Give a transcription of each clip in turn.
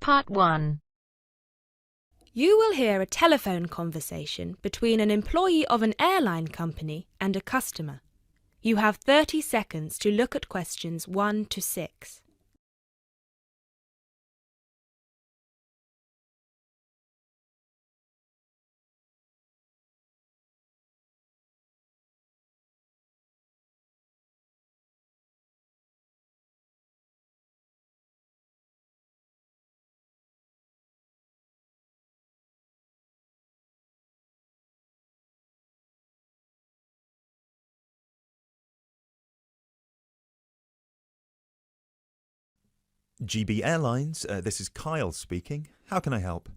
Part 1. You will hear a telephone conversation between an employee of an airline company and a customer. You have 30 seconds to look at questions 1 to 6. GB Airlines, this is Kyle speaking. How can I help?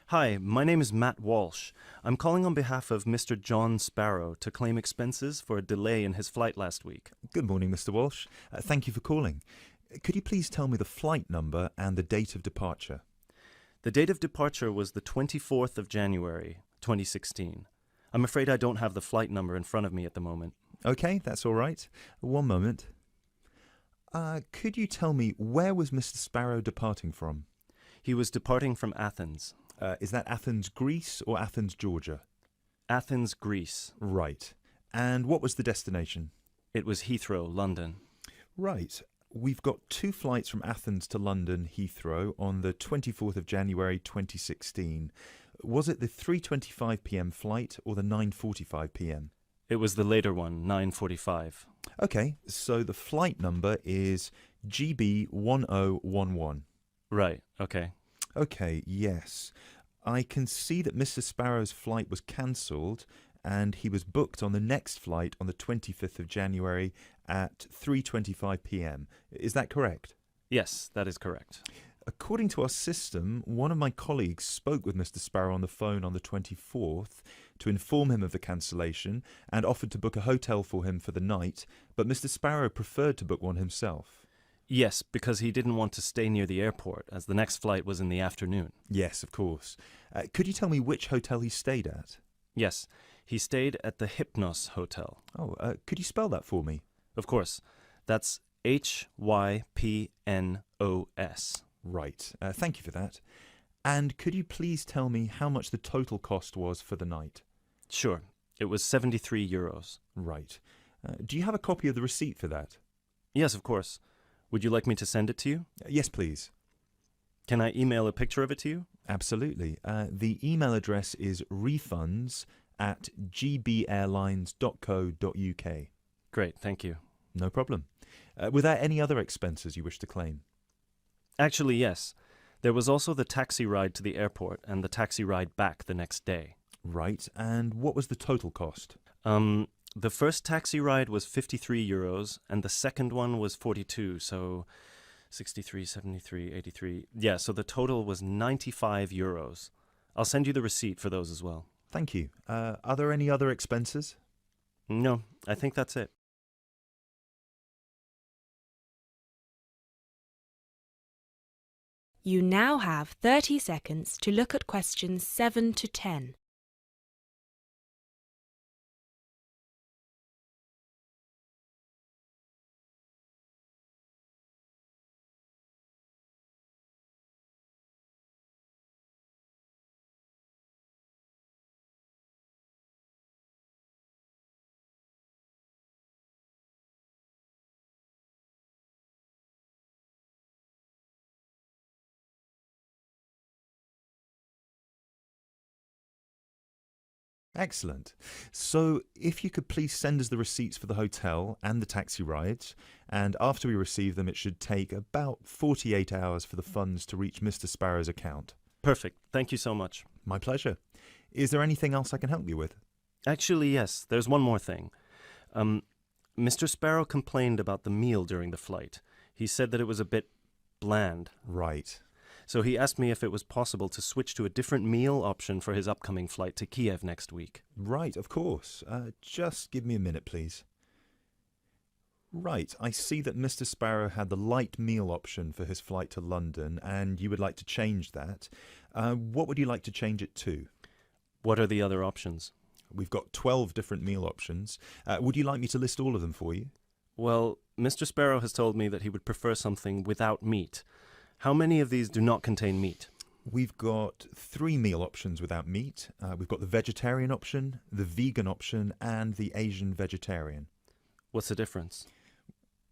Hi, my name is Matt Walsh. I'm calling on behalf of Mr. John Sparrow to claim expenses for a delay in his flight last week. Good morning, Mr. Walsh. Thank you for calling. Could you please tell me the flight number and the date of departure? The date of departure was the 24th of January, 2016. I'm afraid I don't have the flight number in front of me at the moment. Okay, that's all right. One moment. Could you tell me where was Mr. Sparrow departing from? He was departing from Athens. Is that Athens, Greece or Athens, Georgia? Athens, Greece. Right. And what was the destination? It was Heathrow, London. Right. We've got 2 flights from Athens to London, Heathrow, on the 24th of January 2016. Was it the 3:25 p.m. flight or the 9:45 p.m.? It was the later one, 9:45. Okay, so the flight number is GB1011. Right, okay. Okay, yes. I can see that Mr. Sparrow's flight was cancelled and he was booked on the next flight on the 25th of January at 3:25 p.m. Is that correct? Yes, that is correct. According to our system, one of my colleagues spoke with Mr. Sparrow on the phone on the 24th to inform him of the cancellation and offered to book a hotel for him for the night, but Mr. Sparrow preferred to book one himself. Yes, because he didn't want to stay near the airport, as the next flight was in the afternoon. Yes, of course. Could you tell me which hotel he stayed at? Yes, he stayed at the Hypnos Hotel. Oh, could you spell that for me? Of course. That's Hypnos. Right. Thank you for that. And could you please tell me how much the total cost was for the night? Sure. It was 73 euros. Right. Do you have a copy of the receipt for that? Yes, of course. Would you like me to send it to you? Yes, please. Can I email a picture of it to you? Absolutely. The email address is refunds@gbairlines.co.uk. Great, thank you. No problem. Were there any other expenses you wish to claim? Actually, yes. There was also the taxi ride to the airport and the taxi ride back the next day. Right. And what was the total cost? The first taxi ride was 53 euros and the second one was 42, so 63, 73, 83. Yeah, so the total was 95 euros. I'll send you the receipt for those as well. Thank you. Are there any other expenses? No, I think that's it. You now have 30 seconds to look at questions 7 to 10. Excellent. So if you could please send us the receipts for the hotel and the taxi rides, and after we receive them it should take about 48 hours for the funds to reach Mr. Sparrow's account. Perfect. Thank you so much. My pleasure. Is there anything else I can help you with? Actually, yes. There's one more thing. Mr. Sparrow complained about the meal during the flight. He said that it was a bit bland. Right. So he asked me if it was possible to switch to a different meal option for his upcoming flight to Kiev next week. Right, of course. Just give me a minute, please. Right, I see that Mr. Sparrow had the light meal option for his flight to London, and you would like to change that. What would you like to change it to? What are the other options? We've got 12 different meal options. Would you like me to list all of them for you? Well, Mr. Sparrow has told me that he would prefer something without meat. How many of these do not contain meat? We've got 3 meal options without meat. We've got the vegetarian option, the vegan option, and the Asian vegetarian. What's the difference?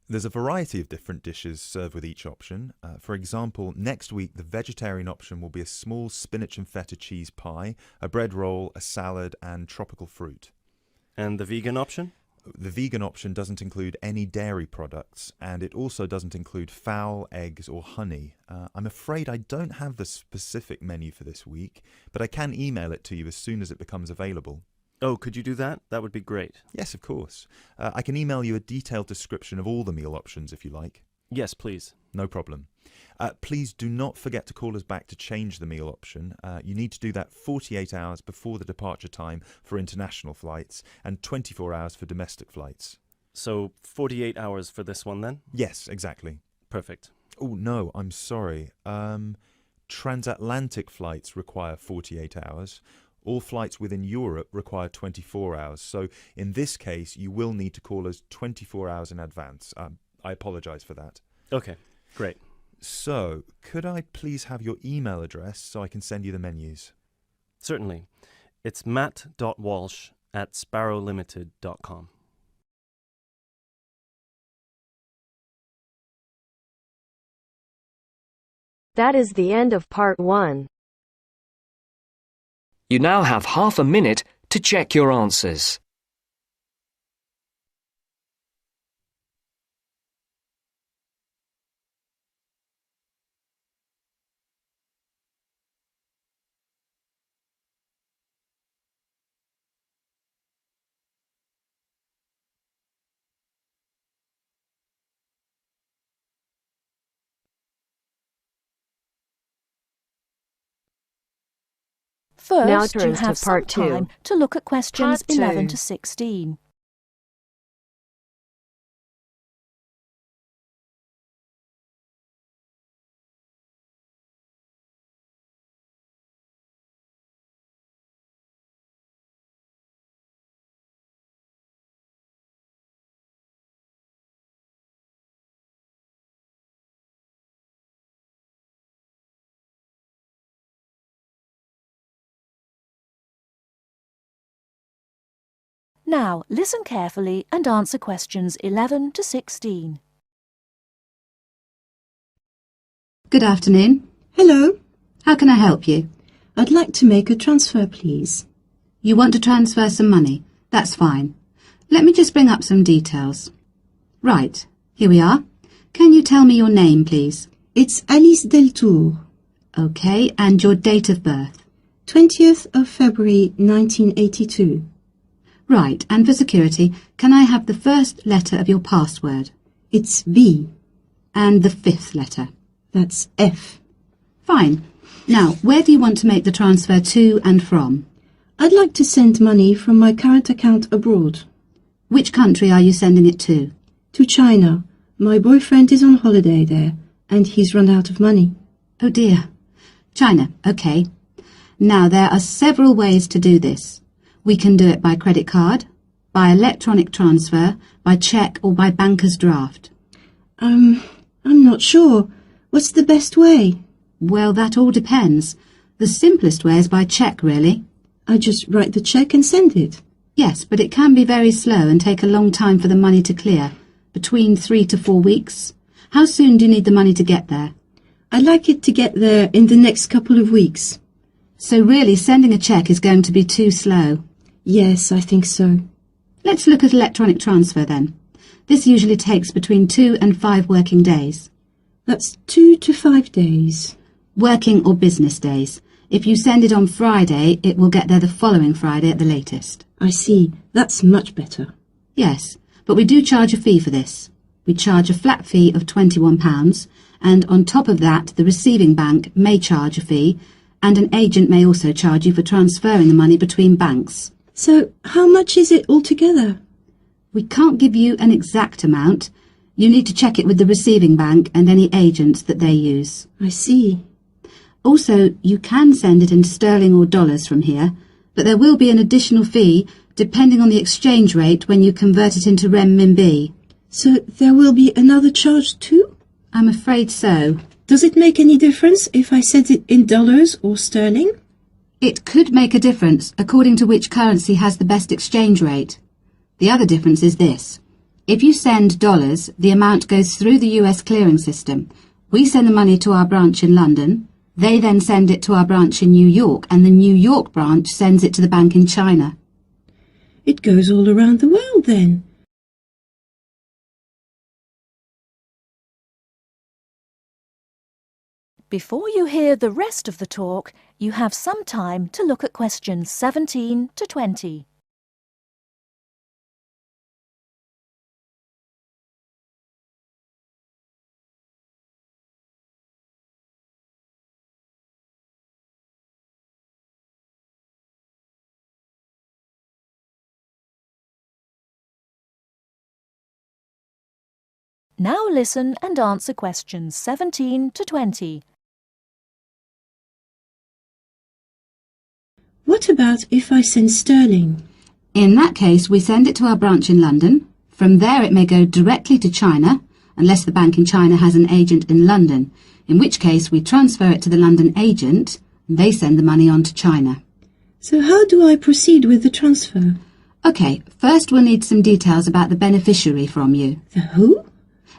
There's a variety of different dishes served with each option. For example, next week the vegetarian option will be a small spinach and feta cheese pie, a bread roll, a salad, and tropical fruit. And the vegan option? The vegan option doesn't include any dairy products, and it also doesn't include fowl, eggs, or honey. I'm afraid I don't have the specific menu for this week, but I can email it to you as soon as it becomes available. Oh, could you do that? That would be great. Yes, of course. I can email you a detailed description of all the meal options if you like. Yes, please. No problem. Please do not forget to call us back to change the meal option. You need to do that 48 hours before the departure time for international flights and 24 hours for domestic flights. So 48 hours for this one then? Yes, exactly. Perfect. Oh, no, I'm sorry. Transatlantic flights require 48 hours. All flights within Europe require 24 hours. So in this case, you will need to call us 24 hours in advance. I apologise for that. Okay, great. So, could I please have your email address so I can send you the menus? Certainly. It's matt.walsh@sparrowlimited.com. That is the end of part 1. You now have half a minute to check your answers. Now First, you turns to have some part 2. time to look at questions Part 2. 11 to 16. Now, listen carefully and answer questions 11 to 16. Good afternoon. Hello. How can I help you? I'd like to make a transfer, please. You want to transfer some money? That's fine. Let me just bring up some details. Right, here we are. Can you tell me your name, please? It's Alice Deltour. Okay, and your date of birth? 20th of February 1982. Right, and for security, can I have the first letter of your password? It's B. And the 5th letter? That's F. Fine. Now, where do you want to make the transfer to and from? I'd like to send money from my current account abroad. Which country are you sending it to? To China. My boyfriend is on holiday there, and he's run out of money. Oh dear. China, okay. Now, there are several ways to do this. We can do it by credit card, by electronic transfer, by cheque or by banker's draft. I'm not sure. What's the best way? Well, that all depends. The simplest way is by cheque, really. I just write the cheque and send it. Yes, but it can be very slow and take a long time for the money to clear, between 3 to 4 weeks. How soon do you need the money to get there? I'd like it to get there in the next couple of weeks. So really, sending a cheque is going to be too slow. Yes, I think so. Let's look at electronic transfer then. This usually takes between 2 and 5 working days. That's 2 to 5 days. Working or business days. If you send it on Friday, it will get there the following Friday at the latest. I see. That's much better. Yes, but we do charge a fee for this. We charge a flat fee of £21, and on top of that, the receiving bank may charge a fee, and an agent may also charge you for transferring the money between banks. So, how much is it altogether? We can't give you an exact amount. You need to check it with the receiving bank and any agents that they use. I see. Also, you can send it in sterling or dollars from here, but there will be an additional fee depending on the exchange rate when you convert it into renminbi. So there will be another charge too? I'm afraid so. Does it make any difference if I send it in dollars or sterling? It could make a difference according to which currency has the best exchange rate. The other difference is this. If you send dollars, the amount goes through the US clearing system. We send the money to our branch in London. They then send it to our branch in New York, and the New York branch sends it to the bank in China. It goes all around the world then. Before you hear the rest of the talk, you have some time to look at questions 17 to 20. Now listen and answer questions 17 to 20. What about if I send sterling? In that case, we send it to our branch in London. From there it may go directly to China, unless the bank in China has an agent in London, in which case we transfer it to the London agent, and they send the money on to China. So how do I proceed with the transfer? OK, first we'll need some details about the beneficiary from you. The who?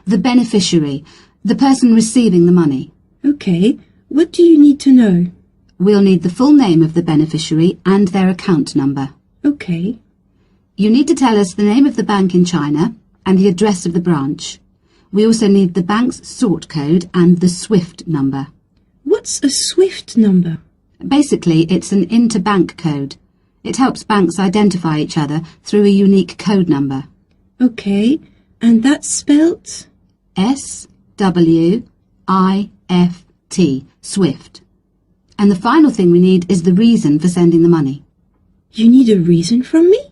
The beneficiary, the person receiving the money. OK, what do you need to know? We'll need the full name of the beneficiary and their account number. OK. You need to tell us the name of the bank in China and the address of the branch. We also need the bank's sort code and the SWIFT number. What's a SWIFT number? Basically, it's an interbank code. It helps banks identify each other through a unique code number. OK, and that's spelt? SWIFT, SWIFT. And the final thing we need is the reason for sending the money. You need a reason from me?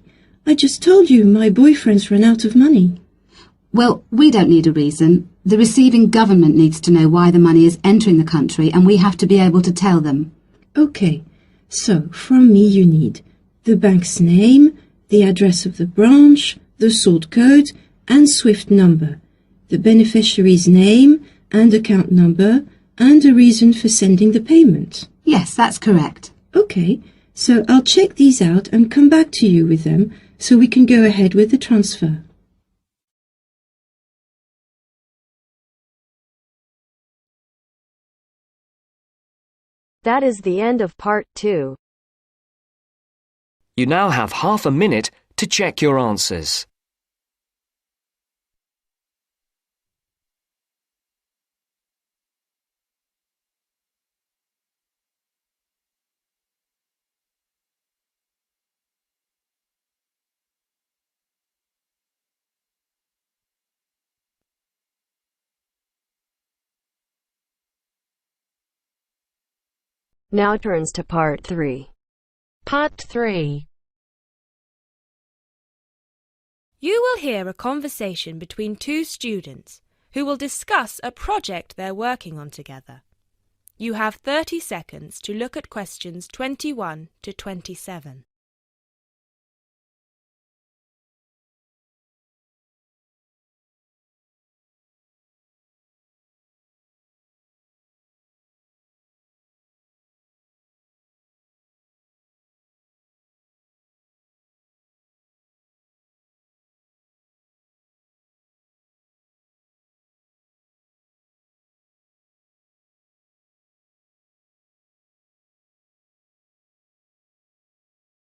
I just told you my boyfriend's run out of money. Well, we don't need a reason. The receiving government needs to know why the money is entering the country, and we have to be able to tell them. OK, so from me you need the bank's name, the address of the branch, the sort code and SWIFT number, the beneficiary's name and account number, and a reason for sending the payment. Yes, that's correct. OK, so I'll check these out and come back to you with them so we can go ahead with the transfer. That is the end of part 2. You now have half a minute to check your answers. Now turns to part 3. Part 3. You will hear a conversation between two students who will discuss a project they're working on together. You have 30 seconds to look at questions 21 to 27.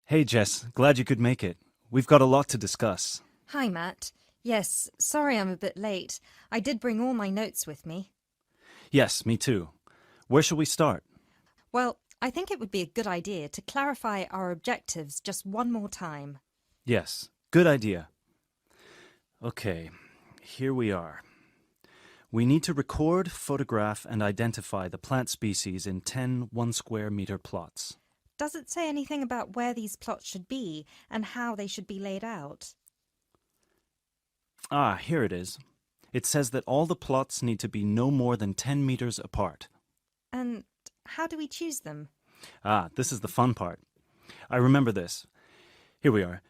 Hey Jess, glad you could make it. We've got a lot to discuss. Hi, Matt. Yes, sorry I'm a bit late. I did bring all my notes with me. Yes, me too. Where shall we start? Well, I think it would be a good idea to clarify our objectives just one more time. Yes, good idea. Okay, here we are. We need to record, photograph, and identify the plant species in 10 1-square-meter plots. Does it say anything about where these plots should be and how they should be laid out? Ah, here it is. It says that all the plots need to be no more than 10 meters apart. And how do we choose them? Ah, this is the fun part. I remember this. Here we are.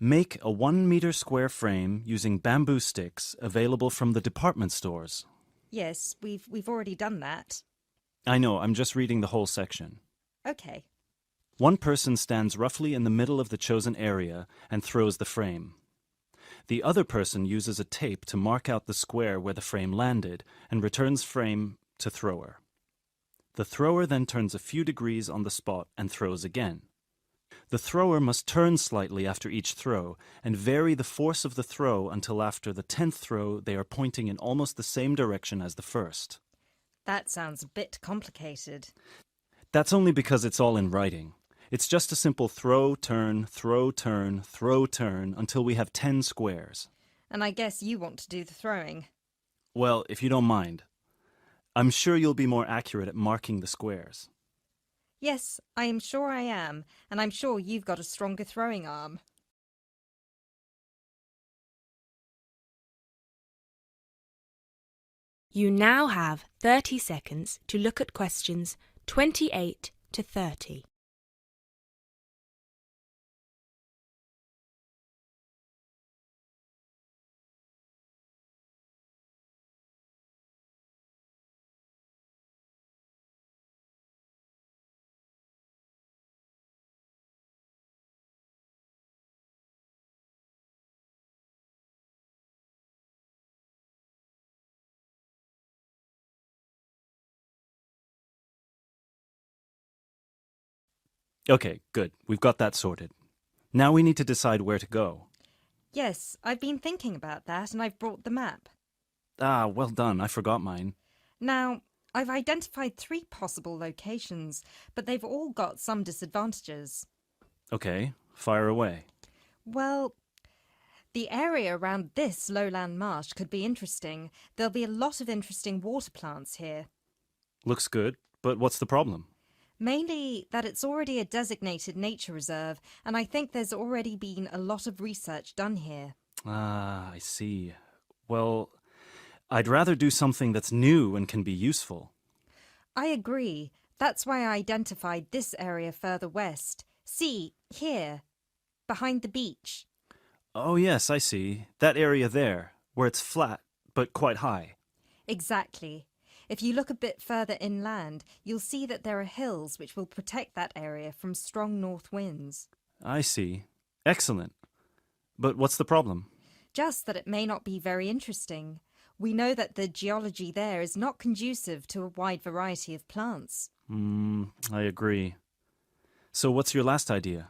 Make a 1-meter square frame using bamboo sticks available from the department stores. Yes, we've already done that. I know, I'm just reading the whole section. Okay. One person stands roughly in the middle of the chosen area and throws the frame. The other person uses a tape to mark out the square where the frame landed and returns frame to thrower. The thrower then turns a few degrees on the spot and throws again. The thrower must turn slightly after each throw and vary the force of the throw until after the 10th throw they are pointing in almost the same direction as the first. That sounds a bit complicated. That's only because it's all in writing. It's just a simple throw, turn, throw, turn, throw, turn until we have 10 squares. And I guess you want to do the throwing. Well, if you don't mind. I'm sure you'll be more accurate at marking the squares. Yes, I am sure I am, and I'm sure you've got a stronger throwing arm. You now have 30 seconds to look at questions 28 to 30. Okay, good. We've got that sorted. Now we need to decide where to go. Yes, I've been thinking about that and I've brought the map. Ah, well done. I forgot mine. Now, I've identified 3 possible locations, but they've all got some disadvantages. Okay, fire away. Well, the area around this lowland marsh could be interesting. There'll be a lot of interesting water plants here. Looks good, but what's the problem? Mainly that it's already a designated nature reserve, and I think there's already been a lot of research done here. Ah, I see. Well, I'd rather do something that's new and can be useful. I agree. That's why I identified this area further west. See, here, behind the beach. Oh yes, I see. That area there, where it's flat, but quite high. Exactly. If you look a bit further inland, you'll see that there are hills which will protect that area from strong north winds. I see. Excellent. But what's the problem? Just that it may not be very interesting. We know that the geology there is not conducive to a wide variety of plants. I agree. So what's your last idea?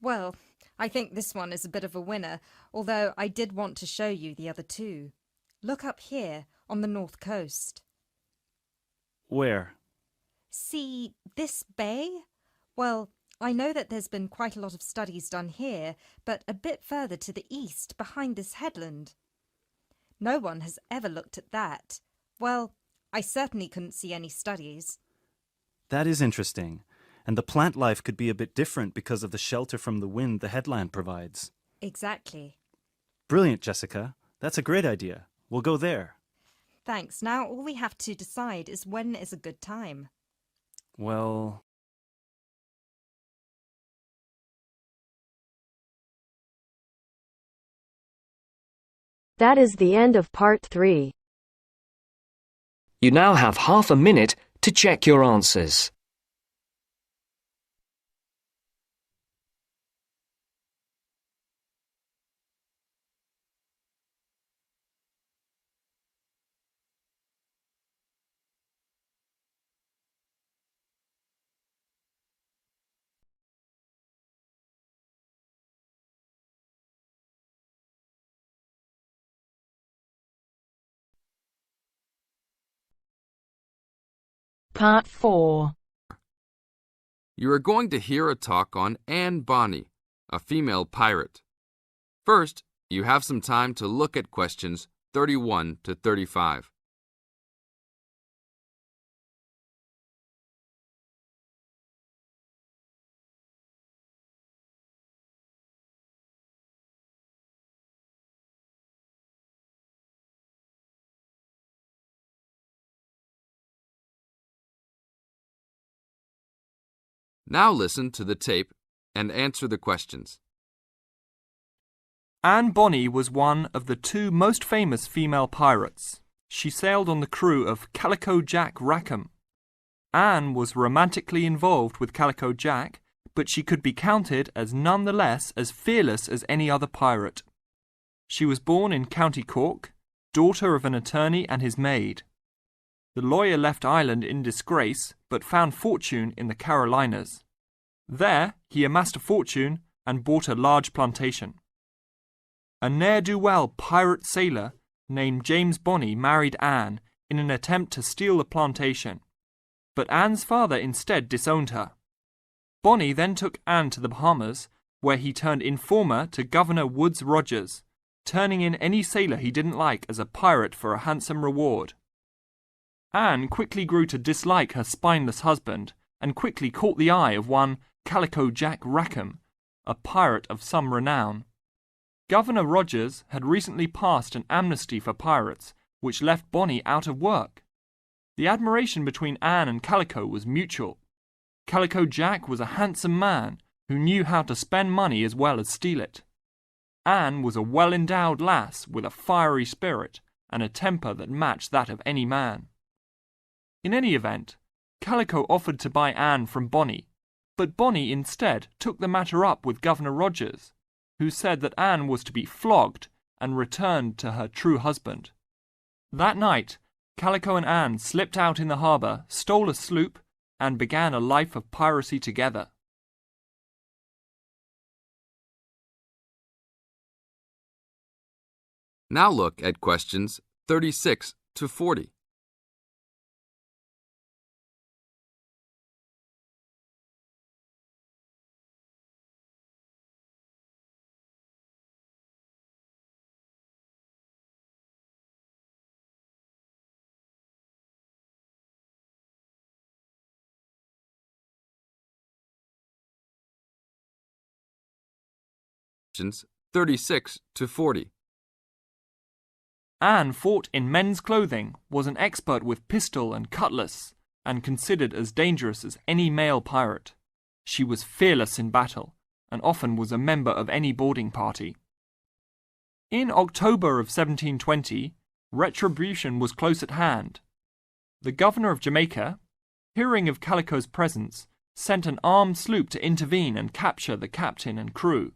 Well, I think this one is a bit of a winner, although I did want to show you the other 2. Look up here, on the north coast. Where? See this bay? Well, I know that there's been quite a lot of studies done here, but a bit further to the east, behind this headland. No one has ever looked at that. Well, I certainly couldn't see any studies. That is interesting. And the plant life could be a bit different because of the shelter from the wind the headland provides. Exactly. Brilliant, Jessica. That's a great idea. We'll go there. Thanks. Now all we have to decide is when is a good time. Well... That is the end of part 3. You now have half a minute to check your answers. Part 4. You are going to hear a talk on Anne Bonny, a female pirate. First, you have some time to look at questions 31 to 35. Now listen to the tape and answer the questions. Anne Bonny was one of the 2 most famous female pirates. she sailed on the crew of Calico Jack Rackham. Anne was romantically involved with Calico Jack, but she could be counted as none the less as fearless as any other pirate. She was born in County Cork, daughter of an attorney and his maid. The lawyer left Ireland in disgrace, but found fortune in the Carolinas. There he amassed a fortune and bought a large plantation. A ne'er-do-well pirate sailor named James Bonney married Anne in an attempt to steal the plantation, but Anne's father instead disowned her. Bonney then took Anne to the Bahamas, where he turned informer to Governor Woodes Rogers, turning in any sailor he didn't like as a pirate for a handsome reward. Anne quickly grew to dislike her spineless husband and quickly caught the eye of one Calico Jack Rackham, a pirate of some renown. Governor Rogers had recently passed an amnesty for pirates, which left Bonney out of work. The admiration between Anne and Calico was mutual. Calico Jack was a handsome man who knew how to spend money as well as steal it. Anne was a well-endowed lass with a fiery spirit and a temper that matched that of any man. In any event, Calico offered to buy Anne from Bonney, but Bonney instead took the matter up with Governor Rogers, who said that Anne was to be flogged and returned to her true husband. That night, Calico and Anne slipped out in the harbour, stole a sloop, and began a life of piracy together. Now look at questions 36 to 40. Questions 36 to 40. Anne fought in men's clothing, was an expert with pistol and cutlass, and considered as dangerous as any male pirate. She was fearless in battle, and often was a member of any boarding party. In October of 1720, retribution was close at hand. The governor of Jamaica, hearing of Calico's presence, sent an armed sloop to intervene and capture the captain and crew.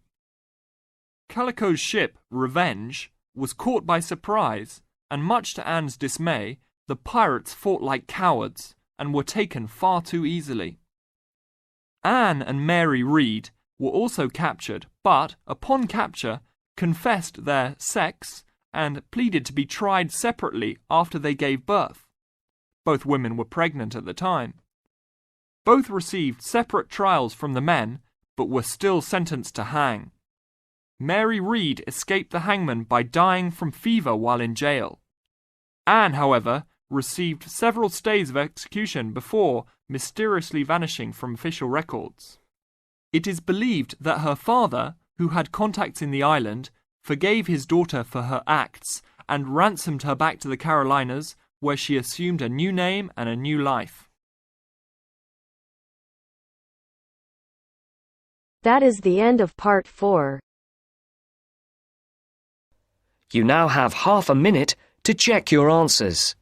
Calico's ship, Revenge, was caught by surprise, and much to Anne's dismay, the pirates fought like cowards and were taken far too easily. Anne and Mary Read were also captured, but, upon capture, confessed their sex and pleaded to be tried separately after they gave birth. Both women were pregnant at the time. Both received separate trials from the men, but were still sentenced to hang. Mary Read escaped the hangman by dying from fever while in jail. Anne, however, received several stays of execution before mysteriously vanishing from official records. It is believed that her father, who had contacts in the island, forgave his daughter for her acts and ransomed her back to the Carolinas, where she assumed a new name and a new life. That is the end of part 4. You now have half a minute to check your answers.